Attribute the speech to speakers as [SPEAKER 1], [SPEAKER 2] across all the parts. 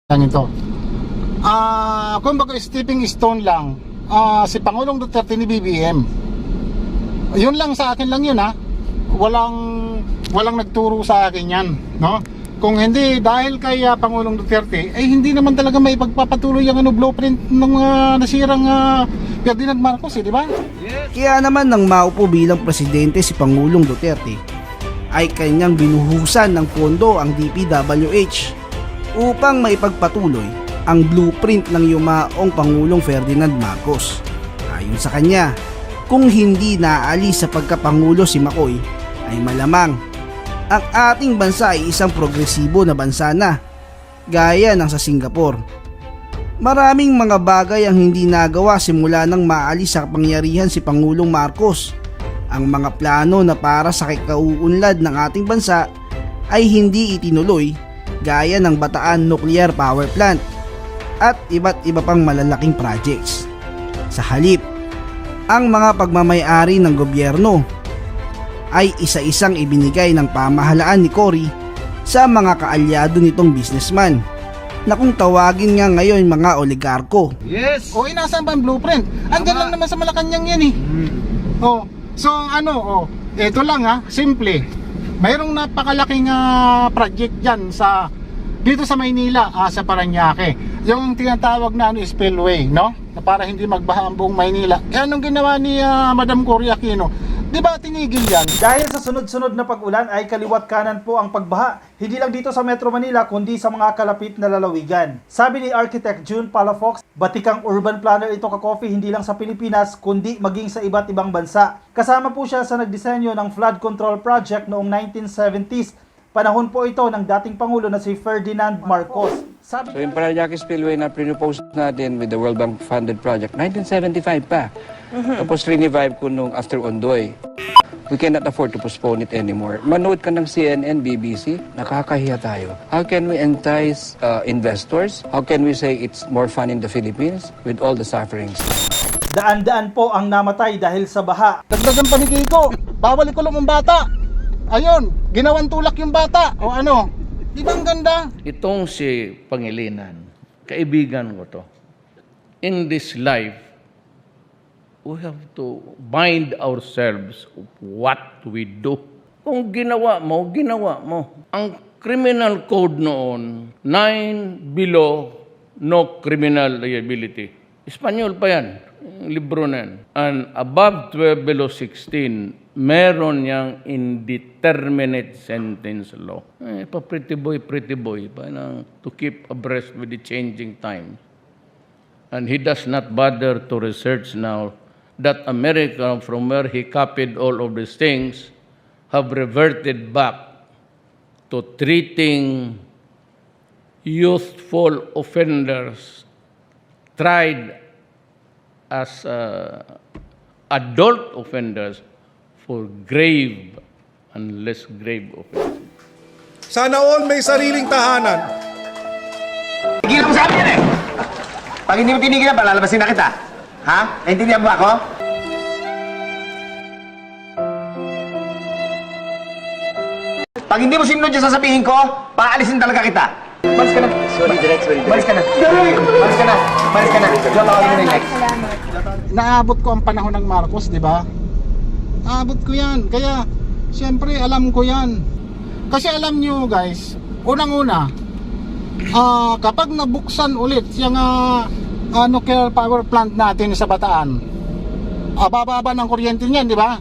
[SPEAKER 1] lang ito. Kumbaga stepping stone lang si Pangulong Duterte ni BBM. Yun lang sa akin lang yun ha. Walang nagturo sa akin yan, no? Kung hindi dahil kay Pangulong Duterte ay hindi naman talaga may pagpapatuloy yung blueprint ng nasirang Ferdinand Marcos, di ba?
[SPEAKER 2] Kaya naman nang maupo bilang presidente si Pangulong Duterte ay kanyang binuhusan ng pondo ang DPWH upang maipagpatuloy ang blueprint ng yumaong Pangulong Ferdinand Marcos. Ayon sa kanya, kung hindi naalis sa pagkapangulo si Macoy, ay malamang ang ating bansa ay isang progresibo na bansa na, gaya ng sa Singapore. Maraming mga bagay ang hindi nagawa simula nang maalis sa kapangyarihan si Pangulong Marcos. Ang mga plano na para sa kauunlad ng ating bansa ay hindi itinuloy, gaya ng Bataan Nuclear Power Plant at iba't iba pang malalaking projects. Sa halip, ang mga pagmamay-ari ng gobyerno ay isa-isang ibinigay ng pamahalaan ni Cory sa mga kaalyado nitong businessman na kung tawagin nga ngayon mga oligarko.
[SPEAKER 1] Yes! O inasan ba ang blueprint? Andyan lang naman sa Malacanang yan eh. So ito lang simple. Mayroong napakalaking project dyan dito sa Maynila, sa Parañaque. Yung tinatawag na spillway, no? Na para hindi magbaha ang buong Maynila. Anong ginawa ni Madam Cory Aquino? Di ba tinigil yan?
[SPEAKER 3] Dahil sa sunod-sunod na pag-ulan ay kaliwat kanan po ang pagbaha. Hindi lang dito sa Metro Manila kundi sa mga kalapit na lalawigan. Sabi ni Architect June Palafox, batikang urban planner ito ka-coffee hindi lang sa Pilipinas kundi maging sa iba't ibang bansa. Kasama po siya sa nagdisenyo ng flood control project noong 1970s. Panahon po ito ng dating Pangulo na si Ferdinand Marcos.
[SPEAKER 4] So yung Parañaque Spillway na pinopose natin with the World Bank funded project, 1975 pa. Tapos revive ko nung after Ondoy. We cannot afford to postpone it anymore. Manood ka ng CNN, BBC, nakakahiya tayo. How can we entice investors? How can we say it's more fun in the Philippines with all the sufferings?
[SPEAKER 3] Daan-daan po ang namatay dahil sa baha.
[SPEAKER 1] Dagdagan pa ni Kiko. Bawal ikulong ang bata. Ayun, ginawan tulak yung bata. O ano? Di ba ang ganda?
[SPEAKER 5] Itong si Pangilinan, kaibigan ko to. In this life, we have to bind ourselves of what we do. Kung ginawa mo, ginawa mo. Ang criminal code noon, 9 below, no criminal liability. Espanyol pa yan, yung libro na yan. And above 12 below 16, meron yang indeterminate sentence law. Pretty boy, to keep abreast with the changing times. And he does not bother to research now that America, from where he copied all of these things, have reverted back to treating youthful offenders tried as adult offenders for grave and less grave offenses.
[SPEAKER 6] Sana all may sariling tahanan.
[SPEAKER 7] Tigilan mo sa amin yan eh. Pag hindi mo tinigilan, palalabasin na kita. Ha? Naintindihan mo ako? Pag hindi mo sinunod yung sasabihin ko, paalisin talaga kita. Malis ka na. Sorry, Direk. Malis ka na. Malis ka na. Malis ka na. Diyan ako na yung next.
[SPEAKER 1] Naabot ko ang panahon ng Marcos, di ba? Naabot ko yan. Kaya, siyempre, alam ko yan. Kasi alam nyo, guys, unang-una, kapag nabuksan ulit yung nuclear power plant natin sa Bataan, bababa ng kuryente niyan, di ba?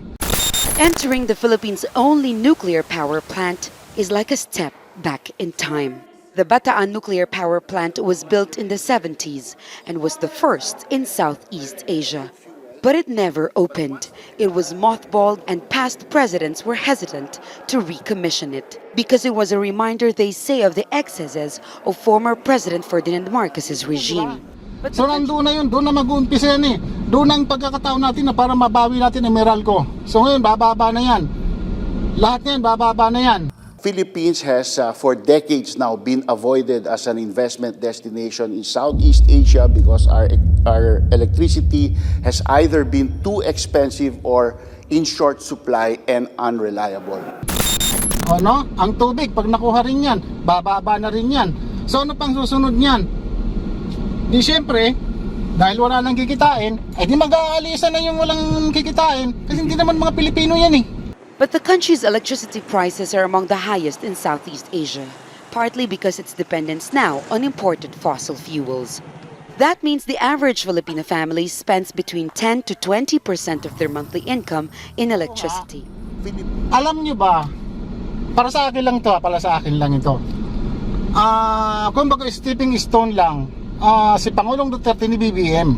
[SPEAKER 8] Entering the Philippines' only nuclear power plant is like a step back in time. The Bataan nuclear power plant was built in the 70s and was the first in Southeast Asia. But it never opened. It was mothballed and past presidents were hesitant to recommission it because it was a reminder, they say, of the excesses of former President Ferdinand Marcos's regime.
[SPEAKER 1] So nandun na yun, doon na mag-uumpisa yan eh. Doon ang pagkakataon natin na para mabawi natin ang Meralco. So ngayon, bababa na yan. Lahat yan, bababa na yan.
[SPEAKER 9] Philippines has for decades now been avoided as an investment destination in Southeast Asia because our electricity has either been too expensive or in short supply and unreliable.
[SPEAKER 1] Ang tubig, pag nakuha rin yan, bababa na rin yan. So ano pang susunod niyan? Di syempre, dahil wala nang kikitain, ay di mag-aalisan na yung walang kikitain kasi hindi naman mga Pilipino yan eh.
[SPEAKER 8] But the country's electricity prices are among the highest in Southeast Asia, partly because its dependence now on imported fossil fuels. That means the average Filipino family spends between 10 to 20% of their monthly income in electricity.
[SPEAKER 1] Alam nyo ba, para sa akin lang to, para sa akin lang ito. Kumbaga stepping stone lang, si Pangulong Duterte ni BBM.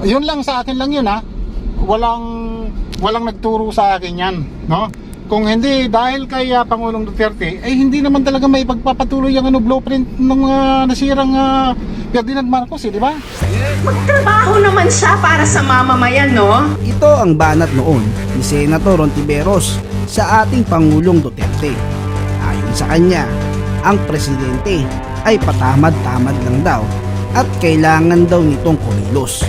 [SPEAKER 1] Yun lang sa akin lang yun ha. Walang nagturo sa akin yan, no? Kung hindi dahil kay Pangulong Duterte, ay hindi naman talaga may pagpapatuloy ang blueprint ng nasirang Ferdinand Marcos, di ba?
[SPEAKER 10] Magtrabaho naman siya para sa mamamayan, no?
[SPEAKER 2] Ito ang banat noon ni Senator Ontiveros sa ating Pangulong Duterte. Ayon sa kanya, ang presidente ay patamad-tamad lang daw at kailangan daw nitong kumilos.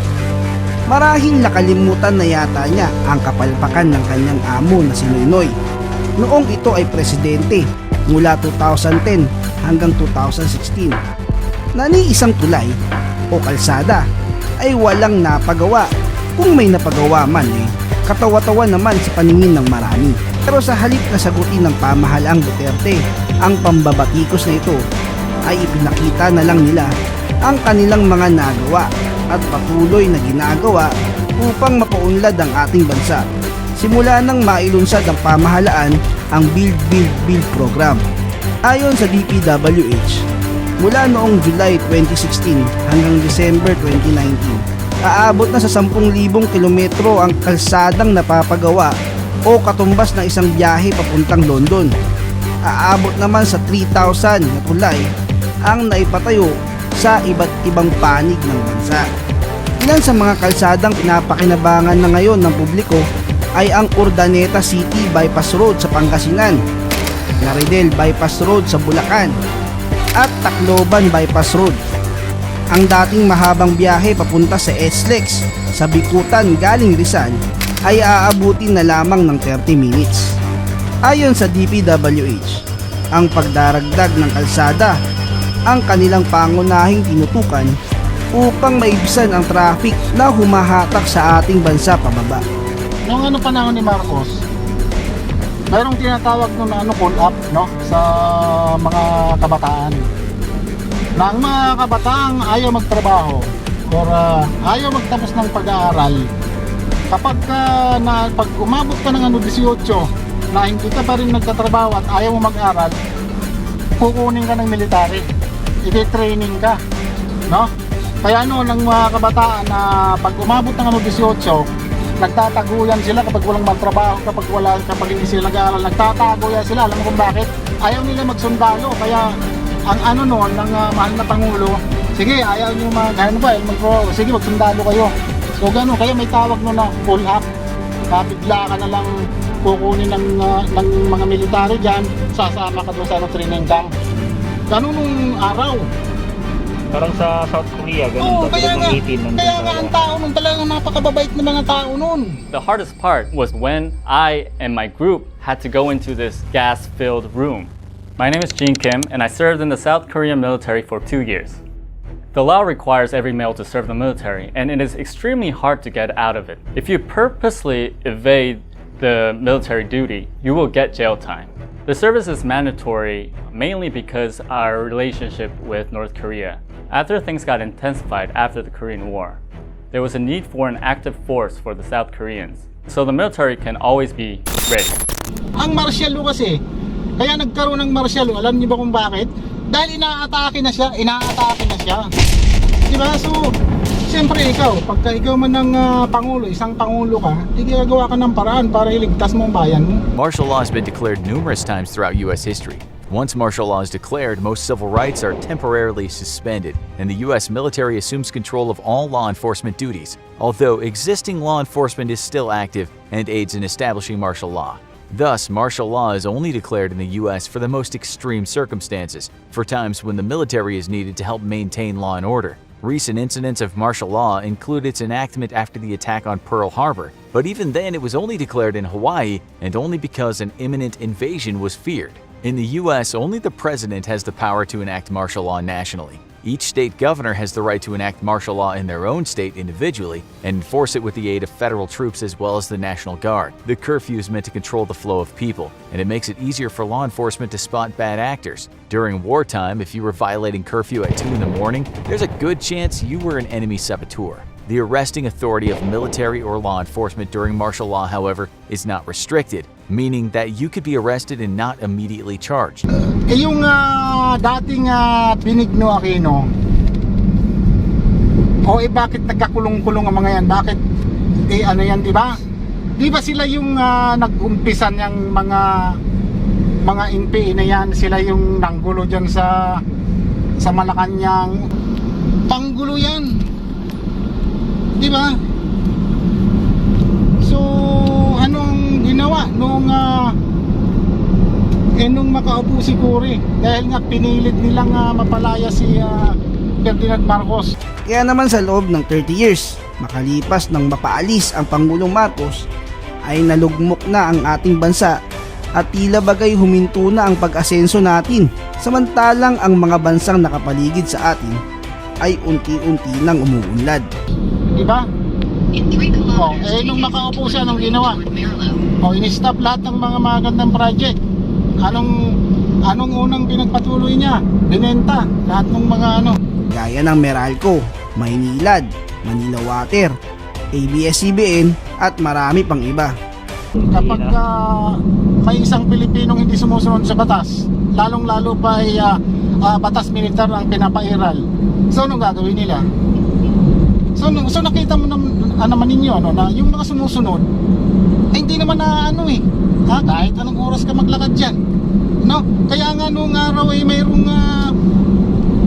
[SPEAKER 2] Marahil nakalimutan na yata niya ang kapalpakan ng kanyang amo na si Noynoy noong ito ay presidente mula 2010 hanggang 2016 na ni isang tulay o kalsada ay walang napagawa. Kung may napagawa man katawa-tawa naman sa paningin ng marami. Pero sa halip na sagutin ng pamahalaang Duterte ang pambabatikos na ito ay ipinakita na lang nila ang kanilang mga nagawa at patuloy na ginagawa upang mapaunlad ang ating bansa. Simula nang mailunsad ng pamahalaan ang Build Build Build program. Ayon sa DPWH, mula noong July 2016 hanggang December 2019, aabot na sa 10,000 kilometro ang kalsadang napapagawa o katumbas ng isang biyahe papuntang London. Aabot naman sa 3,000 na tulay ang naipatayo sa iba't ibang panig ng bansa. Ilan sa mga kalsadang pinapakinabangan na ngayon ng publiko ay ang Urdaneta City Bypass Road sa Pangasinan, Laredel Bypass Road sa Bulacan, at Tacloban Bypass Road. Ang dating mahabang biyahe papunta sa SLEX sa Bikutan galing Rizal ay aabutin na lamang ng 30 minutes. Ayon sa DPWH, ang pagdaragdag ng kalsada ang kanilang pangunahing tinutukan upang maibsan ang traffic na humahatak sa ating bansa pababa.
[SPEAKER 1] Noong panahon ni Marcos, mayroong tinatawag nung pull up, no, sa mga kabataan. Na ang mga kabataan ayaw magtrabaho or ayaw magtapos ng pag-aaral. Kapag pag umabot ka ng 18 na hindi ka pa rin nagtatrabaho at ayaw mo mag-aral, kukunin ka ng military. I-training ka, no? Kaya ng mga kabataan na pag umabot ng 18, nagtataguyan sila kapag walang magtrabaho, kapag hindi sila nag-aaral, nagtataguyan sila. Alam mo kung bakit? Ayaw nila magsundalo. Kaya ang ng mahal na Pangulo, sige, ayaw nyo sige, magsundalo kayo. So gano'n, kaya may tawag na pull up. Bigla ka na lang kukunin ng mga military dyan, sasama ka doon sa training camp. Ganun nung araw.
[SPEAKER 11] Parang sa South Korea, ganun
[SPEAKER 1] kaya nga ang tao nun talagang napakababait na mga tao nun.
[SPEAKER 11] The hardest part was when I and my group had to go into this gas-filled room. My name is Jin Kim, and I served in the South Korean military for 2 years. The law requires every male to serve the military, and it is extremely hard to get out of it. If you purposely evade the military duty, you will get jail time. The service is mandatory mainly because our relationship with North Korea. After things got intensified after the Korean War, there was a need for an active force for the South Koreans, so the military can always be ready.
[SPEAKER 1] Ang martial law kasi, kaya nagkaroon ng martial law, alam niyo ba kung bakit? Dahil inaatake na siya. Diba? So, siyempre ikaw, pagka ikaw man ng Pangulo, isang Pangulo ka, gagawa ka ng paraan para iligtas mo ang bayan mo.
[SPEAKER 12] Martial law has been declared numerous times throughout U.S. history. Once martial law is declared, most civil rights are temporarily suspended, and the U.S. military assumes control of all law enforcement duties, although existing law enforcement is still active and aids in establishing martial law. Thus, martial law is only declared in the U.S. for the most extreme circumstances, for times when the military is needed to help maintain law and order. Recent incidents of martial law include its enactment after the attack on Pearl Harbor, but even then it was only declared in Hawaii and only because an imminent invasion was feared. In the U.S., only the president has the power to enact martial law nationally. Each state governor has the right to enact martial law in their own state individually and enforce it with the aid of federal troops as well as the National Guard. The curfew is meant to control the flow of people, and it makes it easier for law enforcement to spot bad actors. During wartime, if you were violating curfew at 2 in the morning, there's a good chance you were an enemy saboteur. The arresting authority of military or law enforcement during martial law, however, is not restricted, meaning that you could be arrested and not immediately charged.
[SPEAKER 1] Yung dating Benigno Aquino, bakit nagkakulong-kulong ang mga yan? Bakit ano yan, di ba? Di ba sila yung nag-umpisan yung mga NPA na yan, sila yung nanggulo dyan sa Malacanang. Panggulo yan, di ba? So anong ginawa nung makaupo si Cory? Dahil nga pinilit nilang mapalaya si Ferdinand Marcos.
[SPEAKER 2] Kaya naman sa loob ng 30 years, makalipas ng mapaalis ang Pangulong Marcos, ay nalugmok na ang ating bansa at tila bagay huminto na ang pag-asenso natin. Samantalang ang mga bansang nakapaligid sa atin ay unti-unti nang umuunlad.
[SPEAKER 1] Diba? Nung makaupo siya, anong ginawa? In-stop lahat ng mga magandang project. Anong unang pinagpatuloy niya? Binenta lahat ng mga
[SPEAKER 2] gaya ng Meralco, Maynilad, Manila Water, ABS-CBN at marami pang iba.
[SPEAKER 1] Kapag may isang Pilipinong hindi sumusunod sa batas, lalong-lalo pa ay batas militar ang pinapairal, so anong gagawin nila? So nakita mo naman ninyo na yung mga sumusunod ay hindi naman kahit anong oras ka maglakad dyan, no? Kaya nga nung araw ay mayroong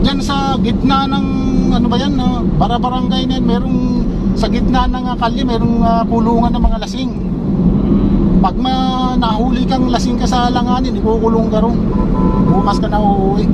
[SPEAKER 1] dyan sa gitna ng bara-barangay na yan, mayroong sa gitna ng kalye, mayroong kulungan ng mga lasing. Pag nahuli kang lasing ka sa alanganin, ikukulong ka ron, bukas ka na uuwi.